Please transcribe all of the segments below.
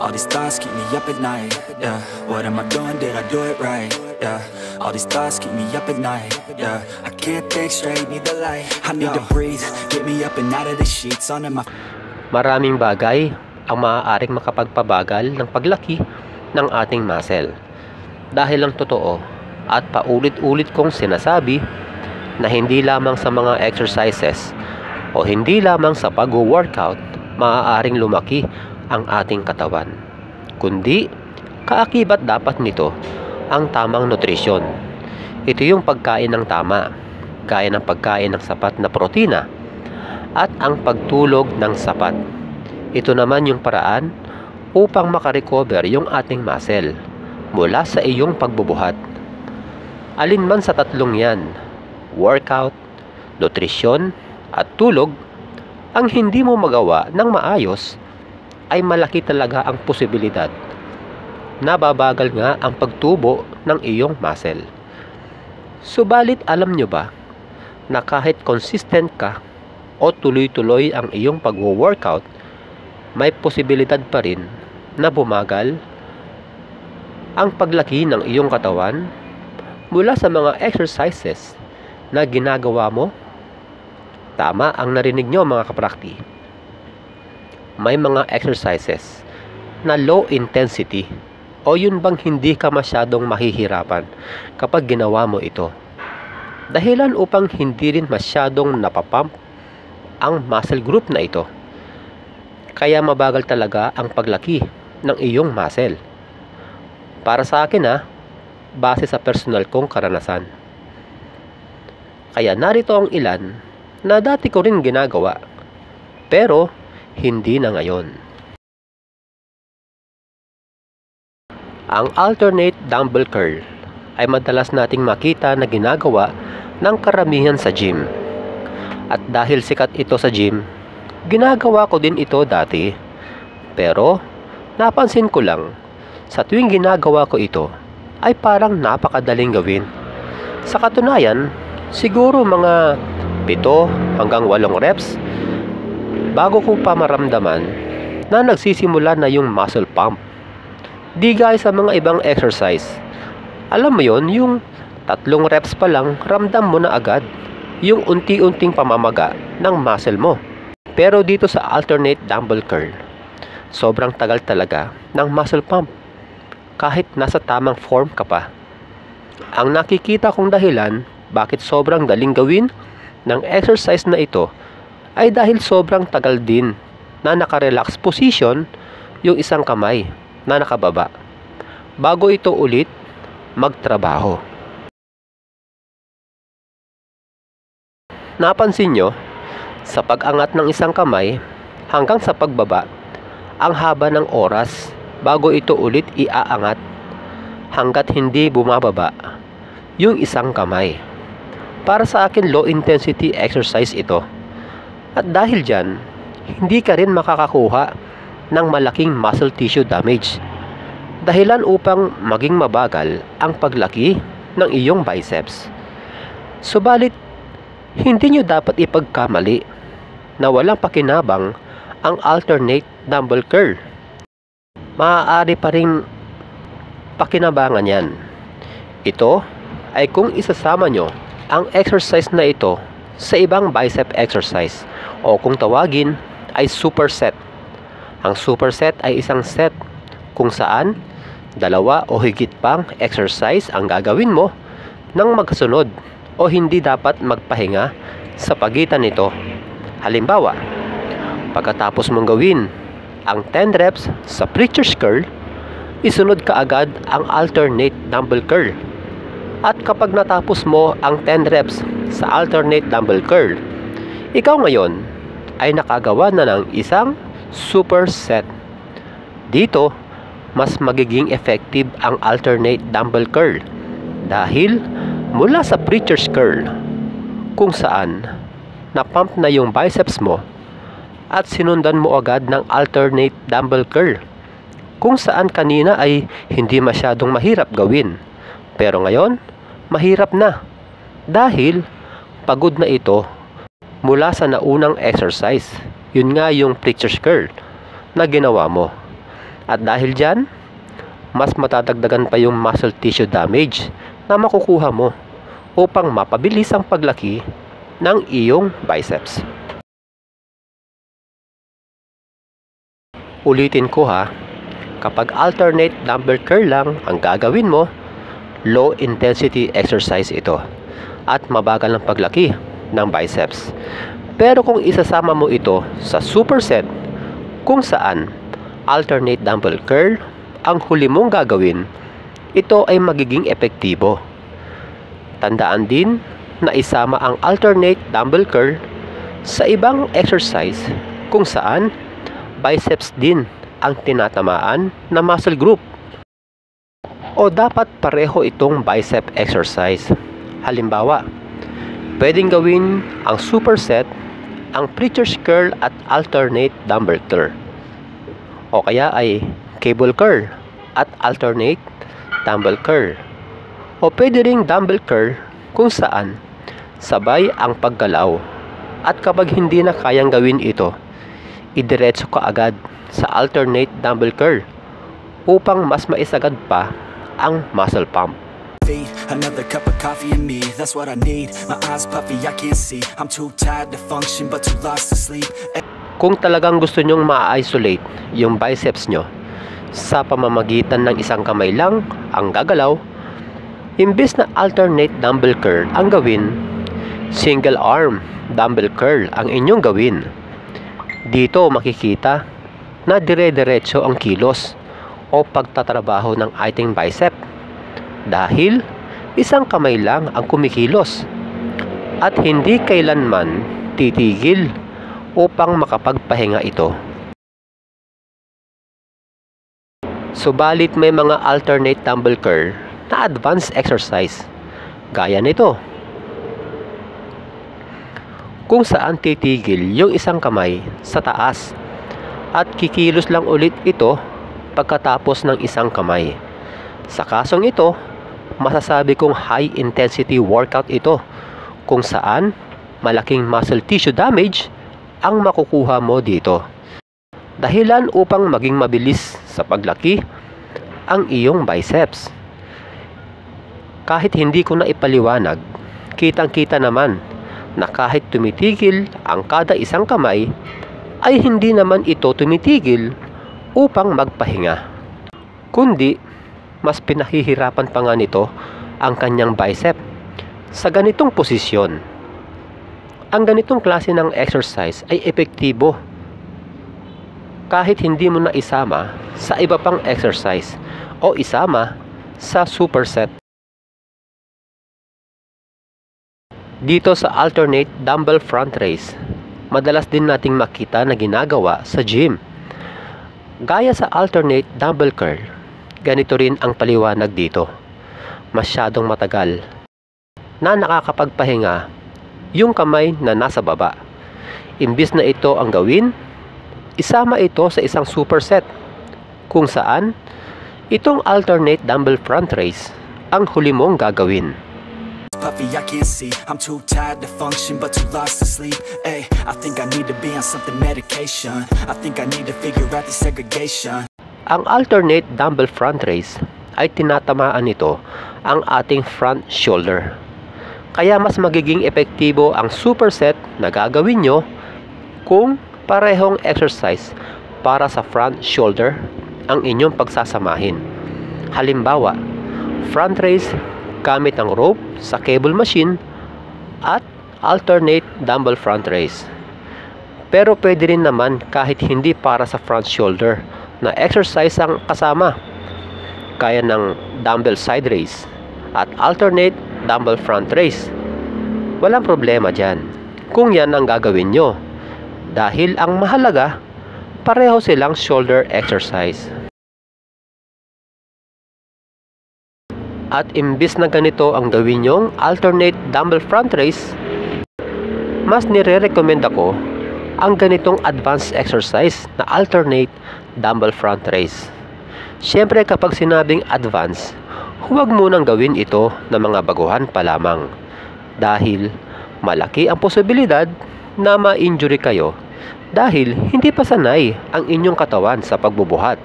All these thoughts keep me up at night, yeah. What am I doing, did I do it right, yeah. All these thoughts keep me up at night, yeah. I can't think straight, need the light. I need to breathe, get me up and out of the sheets. Onto my... Maraming bagay ang maaaring makapagpabagal ng paglaki ng ating muscle. Dahil lang totoo at paulit-ulit kong sinasabi na hindi lamang sa mga exercises o hindi lamang sa pag-workout maaaring lumaki ang ating katawan, kundi kaakibat dapat nito ang tamang nutrisyon. Ito yung pagkain ng tama, gaya ng pagkain ng sapat na protina at ang pagtulog ng sapat. Ito naman yung paraan upang makarecover yung ating muscle mula sa iyong pagbubuhat. Alinman sa tatlong yan, workout, nutrisyon at tulog, ang hindi mo magawa ng maayos, ay malaki talaga ang posibilidad na babagal nga ang pagtubo ng iyong muscle. Subalit alam nyo ba na kahit consistent ka o tuloy-tuloy ang iyong pag-workout, may posibilidad pa rin na bumagal ang paglaki ng iyong katawan mula sa mga exercises na ginagawa mo? Tama ang narinig nyo mga kaprakti. May mga exercises na low intensity o yun bang hindi ka masyadong mahihirapan kapag ginawa mo ito. Dahilan upang hindi rin masyadong napapump ang muscle group na ito. Kaya mabagal talaga ang paglaki ng iyong muscle. Para sa akin base sa personal kong karanasan. Kaya narito ang ilan na dati ko rin ginagawa, pero hindi na ngayon. Ang alternate dumbbell curl ay madalas nating makita na ginagawa ng karamihan sa gym. At dahil sikat ito sa gym, ginagawa ko din ito dati. Pero napansin ko lang, sa tuwing ginagawa ko ito, ay parang napakadaling gawin. Sa katunayan, siguro mga 7 hanggang 8 reps bago ko pa maramdaman na nagsisimula na yung muscle pump. Di gaya sa mga ibang exercise. Alam mo yon, yung 3 reps pa lang ramdam mo na agad yung unti-unting pamamaga ng muscle mo. Pero dito sa alternate dumbbell curl, sobrang tagal talaga ng muscle pump kahit nasa tamang form ka pa. Ang nakikita kong dahilan bakit sobrang daling gawin ng exercise na ito ay dahil sobrang tagal din na naka-relax position yung isang kamay na nakababa bago ito ulit magtrabaho. Napansin nyo, sa pag-angat ng isang kamay hanggang sa pagbaba, ang haba ng oras bago ito ulit iaangat hanggat hindi bumababa yung isang kamay. Para sa akin, low intensity exercise ito. At dahil dyan, hindi ka rin makakakuha ng malaking muscle tissue damage. Dahilan upang maging mabagal ang paglaki ng iyong biceps. Subalit, hindi nyo dapat ipagkamali na walang pakinabang ang alternate dumbbell curl. Maaari pa ring pakinabangan yan. Ito ay kung isasama nyo ang exercise na ito sa ibang bicep exercise o kung tawagin ay superset. Ang superset ay isang set kung saan 2 o higit pang exercise ang gagawin mo ng magkasunod o hindi dapat magpahinga sa pagitan nito. Halimbawa, pagkatapos mong gawin ang 10 reps sa preacher's curl, isunod ka agad ang alternate dumbbell curl. At kapag natapos mo ang 10 reps sa alternate dumbbell curl, ikaw ngayon ay nakagawa na ng isang superset. Dito, mas magiging effective ang alternate dumbbell curl dahil mula sa preacher's curl kung saan na-pump na yung biceps mo at sinundan mo agad ng alternate dumbbell curl kung saan kanina ay hindi masyadong mahirap gawin, pero ngayon mahirap na dahil pagod na ito mula sa naunang exercise. Yun nga yung preacher's curl na ginawa mo. At dahil dyan, mas matadagdagan pa yung muscle tissue damage na makukuha mo upang mapabilis ang paglaki ng iyong biceps. Ulitin ko ha, kapag alternate dumbbell curl lang ang gagawin mo, low intensity exercise ito at mabagal ang paglaki ng biceps. Pero kung isasama mo ito sa superset kung saan alternate dumbbell curl ang huli mong gagawin, ito ay magiging epektibo. Tandaan din na isama ang alternate dumbbell curl sa ibang exercise kung saan biceps din ang tinatamaan na muscle group. O dapat pareho itong bicep exercise. Halimbawa, pwedeng gawin ang superset, ang preacher's curl at alternate dumbbell curl. O kaya ay cable curl at alternate dumbbell curl. O pwede ring dumbbell curl kung saan sabay ang paggalaw. At kapag hindi na kayang gawin ito, idiretso ka agad sa alternate dumbbell curl upang mas maisagad pa ang muscle pump. Another cup of coffee in me, that's what I need. My eyes puffy, I can't see. I'm too tired to function, but too lost to sleep. Kung talagang gusto nyong ma-isolate yung biceps nyo sa pamamagitan ng isang kamay lang ang gagalaw, imbes na alternate dumbbell curl ang gawin, single arm dumbbell curl ang inyong gawin. Dito makikita na dire-diretso ang kilos o pagtatrabaho ng ating bicep dahil isang kamay lang ang kumikilos at hindi kailanman titigil upang makapagpahinga ito. Subalit may mga alternate dumbbell curl na advanced exercise gaya nito, kung saan titigil yung isang kamay sa taas at kikilos lang ulit ito pagkatapos ng isang kamay. Sa kasong ito, masasabi kong high intensity workout ito kung saan malaking muscle tissue damage ang makukuha mo dito. Dahilan upang maging mabilis sa paglaki ang iyong biceps. Kahit hindi ko na ipaliwanag, kitang-kita naman na kahit tumitigil ang kada isang kamay, ay hindi naman ito tumitigil upang magpahinga. Kundi, mas pinahihirapan pa nga nito ang kanyang bicep sa ganitong posisyon. Ang ganitong klase ng exercise ay epektibo kahit hindi mo na isama sa iba pang exercise o isama sa superset. Dito sa alternate dumbbell front raise, madalas din nating makita na ginagawa sa gym. Gaya sa alternate dumbbell curl, ganito rin ang paliwanag dito. Masyadong matagal na nakakapagpahinga yung kamay na nasa baba. Imbis na ito ang gawin, isama ito sa isang superset kung saan itong alternate dumbbell front raise ang huli mong gagawin. Puffy, I can't see. I'm too tired to function, but too lost to sleep. Ay, I think I need to be on something medication. I think I need to figure out the segregation. Ang alternate dumbbell front raise ay tinatamaan nito ang ating front shoulder. Kaya mas magiging epektibo ang superset na gagawin nyo kung parehong exercise para sa front shoulder ang inyong pagsasamahin. Halimbawa, front raise gamit ang rope sa cable machine at alternate dumbbell front raise. Pero pwede rin naman kahit hindi para sa front shoulder na exercise ang kasama, kaya ng dumbbell side raise at alternate dumbbell front raise. Walang problema dyan kung yan ang gagawin nyo, dahil ang mahalaga, pareho silang shoulder exercise. At imbis na ganito ang gawin nyong alternate dumbbell front raise, mas nire-recommend ako ang ganitong advanced exercise na alternate dumbbell front raise. Siyempre kapag sinabing advanced, huwag munang gawin ito ng mga baguhan pa lamang, dahil malaki ang posibilidad na ma-injury kayo dahil hindi pa sanay ang inyong katawan sa pagbubuhat.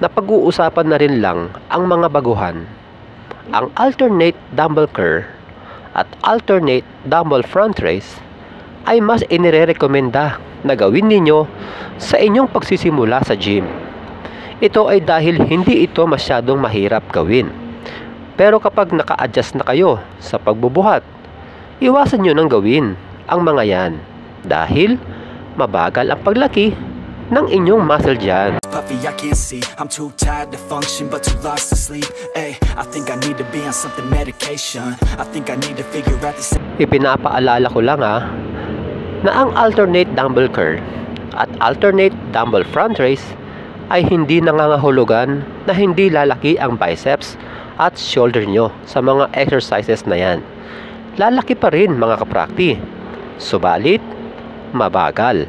napag-uusapan na rin lang ang mga baguhan. Ang alternate dumbbell curl at alternate dumbbell front raise ay mas inirerekomenda na gawin ninyo sa inyong pagsisimula sa gym. Ito ay dahil hindi ito masyadong mahirap gawin. Pero kapag naka-adjust na kayo sa pagbubuhat, iwasan nyo nang gawin ang mga yan dahil mabagal ang paglaki ng inyong muscle dyan. Puffy, I can't see. I'm too tired to function, but too lost to sleep. Ay, I think I need to be on something medication. I think I need to figure out this. Ipinapaalala ko lang na ang alternate dumbbell curl at alternate dumbbell front raise ay hindi nangangahulugan na hindi lalaki ang biceps at shoulder nyo sa mga exercises na yan. Lalaki pa rin mga kaprakti, subalit mabagal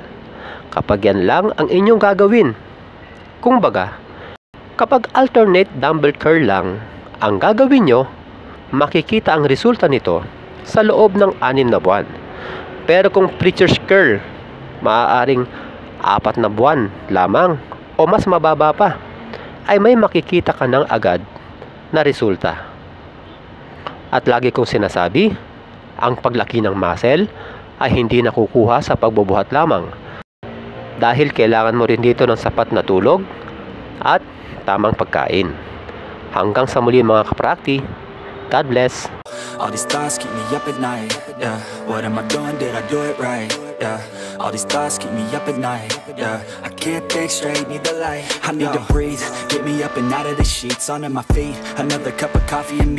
kapag yan lang ang inyong gagawin. Kung baga, kapag alternate dumbbell curl lang ang gagawin nyo, makikita ang resulta nito sa loob ng 6 na buwan. Pero kung preacher's curl, maaaring 4 na buwan lamang o mas mababa pa, ay may makikita ka ng agad na resulta. At lagi kong sinasabi, ang paglaki ng muscle ay hindi nakukuha sa pagbubuhat lamang. Dahil kailangan mo rin dito ng sapat na tulog at tamang pagkain. Hanggang sa muli mga kaprakti, God bless. All these thoughts keep me up at night. Yeah, what am I doing? Did I do it right? Yeah, all these thoughts keep me up at night. Yeah, I can't think straight, need the light. I need to breathe, get me up and out of the sheets, onto my feet. Another cup of coffee and me.